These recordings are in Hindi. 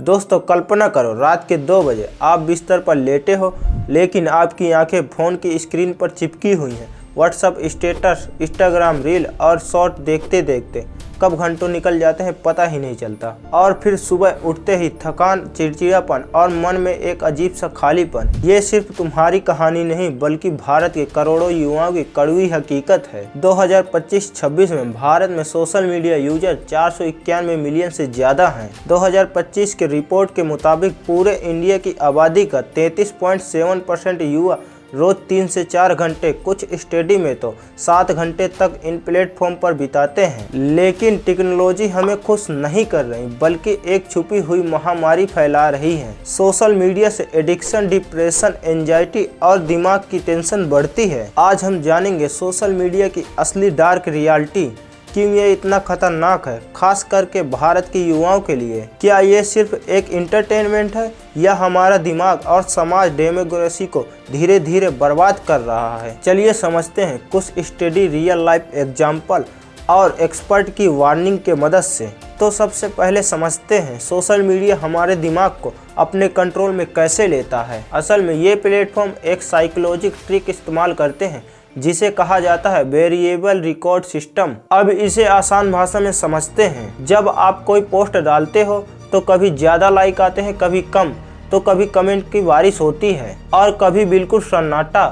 दोस्तों कल्पना करो, रात के 2 बजे आप बिस्तर पर लेटे हो, लेकिन आपकी आंखें फ़ोन की स्क्रीन पर चिपकी हुई हैं। व्हाट्सएप स्टेटस, इंस्टाग्राम रील और शॉर्ट देखते देखते कब घंटों निकल जाते हैं पता ही नहीं चलता। और फिर सुबह उठते ही थकान, चिड़चिड़ापन और मन में एक अजीब सा खालीपन। ये सिर्फ तुम्हारी कहानी नहीं बल्कि भारत के करोड़ों युवाओं की कड़वी हकीकत है। 2025-26 में भारत में सोशल मीडिया यूजर 491 मिलियन से ज्यादा हैं। 2025 के रिपोर्ट के मुताबिक पूरे इंडिया की आबादी का 33.7% युवा रोज 3 से 4 घंटे, कुछ स्टडी में तो 7 घंटे तक इन प्लेटफॉर्म पर बिताते हैं। लेकिन टेक्नोलॉजी हमें खुश नहीं कर रही बल्कि एक छुपी हुई महामारी फैला रही है। सोशल मीडिया से एडिक्शन, डिप्रेशन, एंजाइटी और दिमाग की टेंशन बढ़ती है। आज हम जानेंगे सोशल मीडिया की असली डार्क रियलिटी, क्यों ये इतना खतरनाक है, खास करके भारत के युवाओं के लिए। क्या ये सिर्फ एक इंटरटेनमेंट है या हमारा दिमाग और समाज डेमोक्रेसी को धीरे धीरे बर्बाद कर रहा है? चलिए समझते हैं कुछ स्टडी, रियल लाइफ एग्जाम्पल और एक्सपर्ट की वार्निंग के मदद से। तो सबसे पहले समझते हैं सोशल मीडिया हमारे दिमाग को अपने कंट्रोल में कैसे लेता है। असल में ये प्लेटफॉर्म एक साइकोलॉजिकल ट्रिक इस्तेमाल करते हैं जिसे कहा जाता है वेरिएबल रिकॉर्ड सिस्टम। अब इसे आसान भाषा में समझते हैं। जब आप कोई पोस्ट डालते हो तो कभी ज़्यादा लाइक आते हैं, कभी कम, तो कभी कमेंट की बारिश होती है और कभी बिल्कुल सन्नाटा।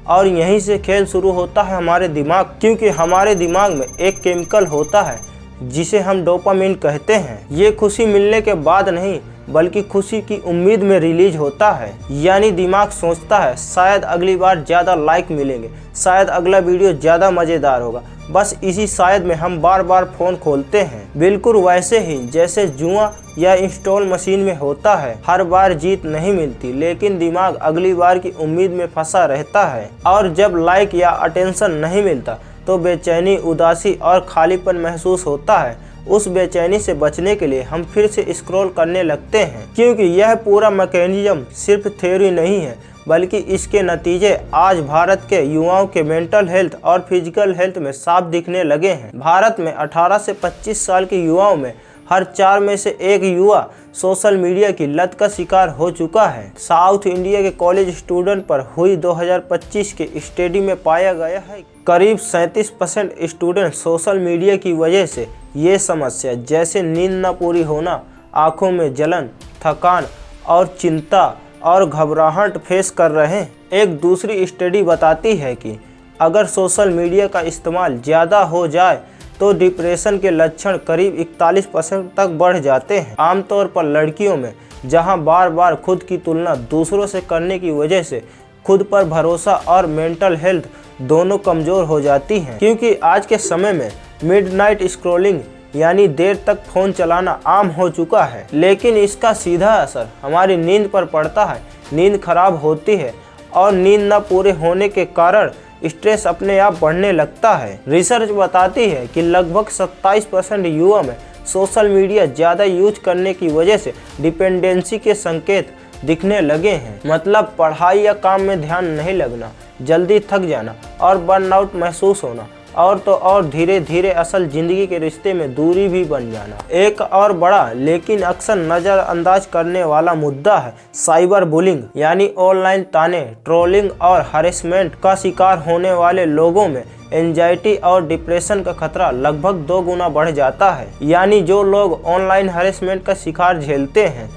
और यहीं से खेल शुरू होता है हमारे दिमाग, क्योंकि हमारे दिमाग में एक केमिकल होता है जिसे हम डोपामिन कहते हैं। ये खुशी मिलने के बाद नहीं बल्कि खुशी की उम्मीद में रिलीज होता है। यानी दिमाग सोचता है शायद अगली बार ज़्यादा लाइक मिलेंगे, शायद अगला वीडियो ज़्यादा मज़ेदार होगा। बस इसी शायद में हम बार बार फ़ोन खोलते हैं, बिल्कुल वैसे ही जैसे जुआ या इंस्टॉल मशीन में होता है। हर बार जीत नहीं मिलती लेकिन दिमाग अगली बार की उम्मीद में फंसा रहता है। और जब लाइक या अटेंशन नहीं मिलता तो बेचैनी, उदासी और खालीपन महसूस होता है। उस बेचैनी से बचने के लिए हम फिर से स्क्रॉल करने लगते हैं, क्योंकि यह पूरा मैकेनिज्म सिर्फ थ्योरी नहीं है बल्कि इसके नतीजे आज भारत के युवाओं के मेंटल हेल्थ और फिजिकल हेल्थ में साफ दिखने लगे हैं। भारत में 18 से 25 साल के युवाओं में हर 4 में से 1 युवा सोशल मीडिया की लत का शिकार हो चुका है। साउथ इंडिया के कॉलेज स्टूडेंट पर हुई 2025 के स्टडी में पाया गया है करीब 37% स्टूडेंट सोशल मीडिया की वजह से ये समस्या जैसे नींद न पूरी होना, आंखों में जलन, थकान और चिंता और घबराहट फेस कर रहे हैं। एक दूसरी स्टडी बताती है कि अगर सोशल मीडिया का इस्तेमाल ज़्यादा हो जाए तो डिप्रेशन के लक्षण करीब 41% तक बढ़ जाते हैं। आमतौर पर लड़कियों में, जहां बार बार खुद की तुलना दूसरों से करने की वजह से खुद पर भरोसा और मेंटल हेल्थ दोनों कमज़ोर हो जाती हैं। क्योंकि आज के समय में मिडनाइट स्क्रॉलिंग यानी देर तक फ़ोन चलाना आम हो चुका है, लेकिन इसका सीधा असर हमारी नींद पर पड़ता है। नींद खराब होती है और नींद न पूरे होने के कारण स्ट्रेस अपने आप बढ़ने लगता है। रिसर्च बताती है कि लगभग 27% युवा में सोशल मीडिया ज़्यादा यूज करने की वजह से डिपेंडेंसी के संकेत दिखने लगे हैं। मतलब पढ़ाई या काम में ध्यान नहीं लगना, जल्दी थक जाना और बर्नआउट महसूस होना, और तो और धीरे धीरे असल जिंदगी के रिश्ते में दूरी भी बन जाना। एक और बड़ा लेकिन अक्सर नज़रअंदाज करने वाला मुद्दा है साइबर बुलिंग, यानी ऑनलाइन ताने, ट्रोलिंग और हरेसमेंट का शिकार होने वाले लोगों में एंजाइटी और डिप्रेशन का खतरा लगभग 2 गुना बढ़ जाता है। यानी जो लोग ऑनलाइन हरेसमेंट का शिकार झेलते हैं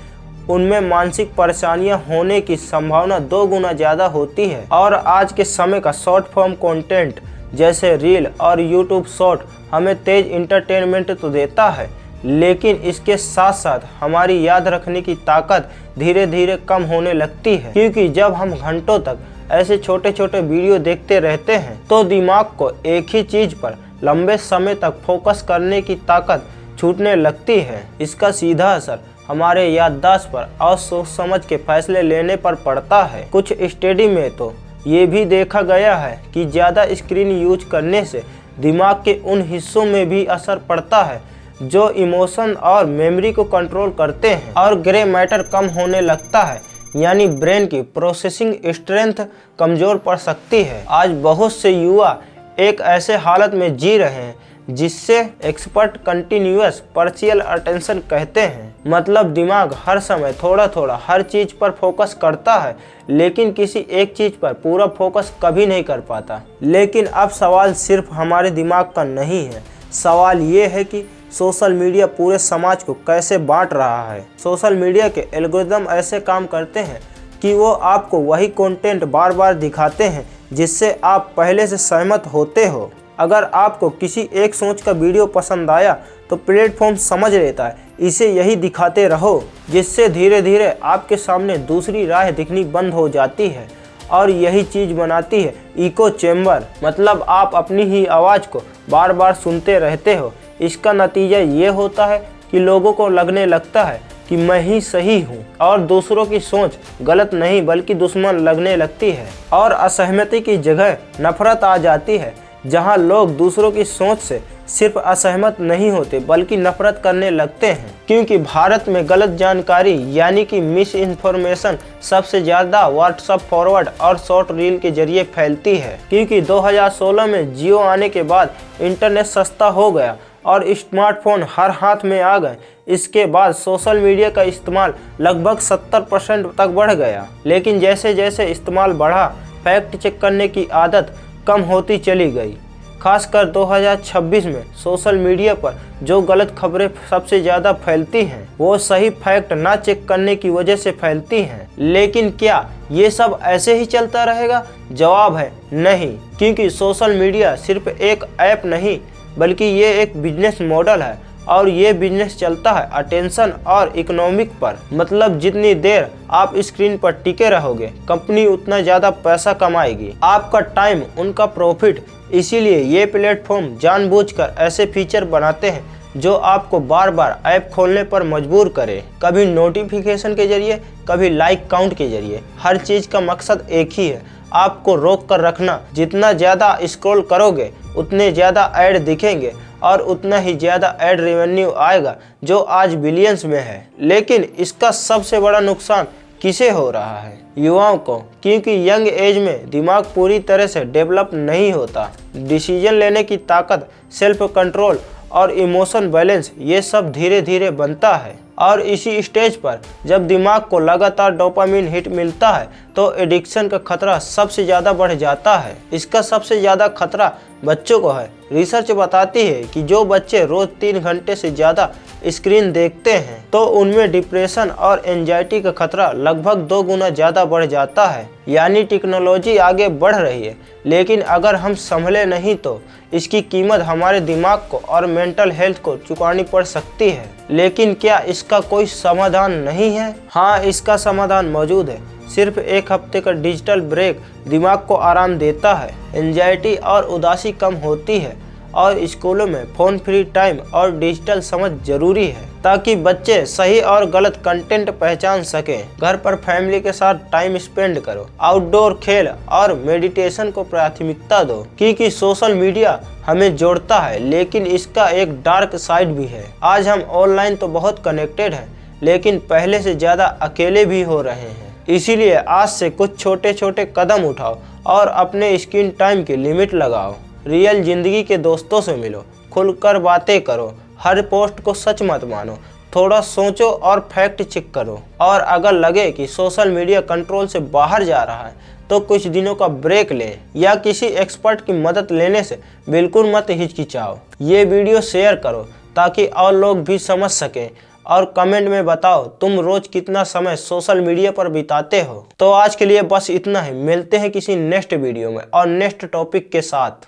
उनमें मानसिक परेशानियां होने की संभावना 2 गुना ज़्यादा होती है। और आज के समय का शॉर्ट फॉर्म कंटेंट जैसे रील और यूट्यूब शॉर्ट हमें तेज इंटरटेनमेंट तो देता है, लेकिन इसके साथ साथ हमारी याद रखने की ताकत धीरे धीरे कम होने लगती है। क्योंकि जब हम घंटों तक ऐसे छोटे छोटे वीडियो देखते रहते हैं तो दिमाग को एक ही चीज़ पर लंबे समय तक फोकस करने की ताकत छूटने लगती है। इसका सीधा असर हमारे याददाश्त पर और सोच समझ के फैसले लेने पर पड़ता है। कुछ स्टडी में तो ये भी देखा गया है कि ज़्यादा स्क्रीन यूज करने से दिमाग के उन हिस्सों में भी असर पड़ता है जो इमोशन और मेमोरी को कंट्रोल करते हैं, और ग्रे मैटर कम होने लगता है, यानी ब्रेन की प्रोसेसिंग स्ट्रेंथ कमज़ोर पड़ सकती है। आज बहुत से युवा एक ऐसे हालत में जी रहे हैं जिससे एक्सपर्ट कंटिन्यूअस पार्शियल अटेंशन कहते हैं। मतलब दिमाग हर समय थोड़ा थोड़ा हर चीज पर फोकस करता है, लेकिन किसी एक चीज पर पूरा फोकस कभी नहीं कर पाता। लेकिन अब सवाल सिर्फ हमारे दिमाग का नहीं है, सवाल ये है कि सोशल मीडिया पूरे समाज को कैसे बांट रहा है। सोशल मीडिया के एल्गोरिदम ऐसे काम करते हैं कि वो आपको वही कंटेंट बार बार दिखाते हैं जिससे आप पहले से सहमत होते हो। अगर आपको किसी एक सोच का वीडियो पसंद आया तो प्लेटफॉर्म समझ लेता है इसे यही दिखाते रहो, जिससे धीरे धीरे आपके सामने दूसरी राह दिखनी बंद हो जाती है और यही चीज़ बनाती है इको चैम्बर। मतलब आप अपनी ही आवाज़ को बार बार सुनते रहते हो। इसका नतीजा ये होता है कि लोगों को लगने लगता है कि मैं ही सही हूँ और दूसरों की सोच गलत नहीं बल्कि दुश्मन लगने लगती है। और असहमति की जगह नफरत आ जाती है, जहाँ लोग दूसरों की सोच से सिर्फ असहमत नहीं होते बल्कि नफरत करने लगते हैं। क्योंकि भारत में गलत जानकारी यानी कि मिस इन्फॉर्मेशन सबसे ज़्यादा व्हाट्सएप फॉरवर्ड और शॉर्ट रील के जरिए फैलती है। क्योंकि 2016 में जियो आने के बाद इंटरनेट सस्ता हो गया और स्मार्टफोन हर हाथ में आ गए। इसके बाद सोशल मीडिया का इस्तेमाल लगभग 70% तक बढ़ गया। लेकिन जैसे जैसे इस्तेमाल बढ़ा, फैक्ट चेक करने की आदत कम होती चली गई। खासकर 2026 में सोशल मीडिया पर जो गलत खबरें सबसे ज़्यादा फैलती हैं वो सही फैक्ट ना चेक करने की वजह से फैलती हैं। लेकिन क्या ये सब ऐसे ही चलता रहेगा? जवाब है नहीं, क्योंकि सोशल मीडिया सिर्फ एक ऐप नहीं बल्कि ये एक बिजनेस मॉडल है और ये बिजनेस चलता है अटेंशन और इकोनॉमिक पर। मतलब जितनी देर आप स्क्रीन पर टिके रहोगे कंपनी उतना ज़्यादा पैसा कमाएगी, आपका टाइम उनका प्रॉफिट। इसीलिए ये प्लेटफॉर्म जानबूझकर ऐसे फीचर बनाते हैं जो आपको बार बार ऐप खोलने पर मजबूर करे, कभी नोटिफिकेशन के जरिए कभी लाइक काउंट के जरिए। हर चीज़ का मकसद एक ही है, आपको रोक कर रखना। जितना ज़्यादा स्क्रॉल करोगे उतने ज़्यादा ऐड दिखेंगे और उतना ही ज़्यादा ऐड रेवेन्यू आएगा जो आज बिलियंस में है। लेकिन इसका सबसे बड़ा नुकसान किसे हो रहा है? युवाओं को, क्योंकि यंग एज में दिमाग पूरी तरह से डेवलप नहीं होता। डिसीजन लेने की ताकत, सेल्फ कंट्रोल और इमोशन बैलेंस ये सब धीरे धीरे बनता है। और इसी स्टेज पर जब दिमाग को लगातार डोपामिन हिट मिलता है तो एडिक्शन का खतरा सबसे ज़्यादा बढ़ जाता है। इसका सबसे ज़्यादा खतरा बच्चों को है। रिसर्च बताती है कि जो बच्चे रोज़ 3 घंटे से ज़्यादा स्क्रीन देखते हैं तो उनमें डिप्रेशन और एंजाइटी का खतरा लगभग 2 गुना ज़्यादा बढ़ जाता है। यानी टेक्नोलॉजी आगे बढ़ रही है, लेकिन अगर हम संभले नहीं तो इसकी कीमत हमारे दिमाग को और मेंटल हेल्थ को चुकानी पड़ सकती है। लेकिन क्या इसका कोई समाधान नहीं है? हाँ, इसका समाधान मौजूद है। सिर्फ 1 हफ्ते का डिजिटल ब्रेक दिमाग को आराम देता है, एंजाइटी और उदासी कम होती है। और स्कूलों में फ़ोन फ्री टाइम और डिजिटल समझ जरूरी है ताकि बच्चे सही और गलत कंटेंट पहचान सकें। घर पर फैमिली के साथ टाइम स्पेंड करो, आउटडोर खेल और मेडिटेशन को प्राथमिकता दो, क्योंकि सोशल मीडिया हमें जोड़ता है लेकिन इसका एक डार्क साइड भी है। आज हम ऑनलाइन तो बहुत कनेक्टेड हैं, लेकिन पहले से ज़्यादा अकेले भी हो रहे हैं। इसीलिए आज से कुछ छोटे छोटे कदम उठाओ और अपने स्क्रीन टाइम की लिमिट लगाओ। रियल जिंदगी के दोस्तों से मिलो, खुलकर बातें करो, हर पोस्ट को सच मत मानो, थोड़ा सोचो और फैक्ट चेक करो। और अगर लगे कि सोशल मीडिया कंट्रोल से बाहर जा रहा है तो कुछ दिनों का ब्रेक लें या किसी एक्सपर्ट की मदद लेने से बिल्कुल मत हिचकिचाओ। ये वीडियो शेयर करो ताकि और लोग भी समझ सकें और कमेंट में बताओ तुम रोज कितना समय सोशल मीडिया पर बिताते हो। तो आज के लिए बस इतना ही, मिलते हैं किसी नेक्स्ट वीडियो में और नेक्स्ट टॉपिक के साथ।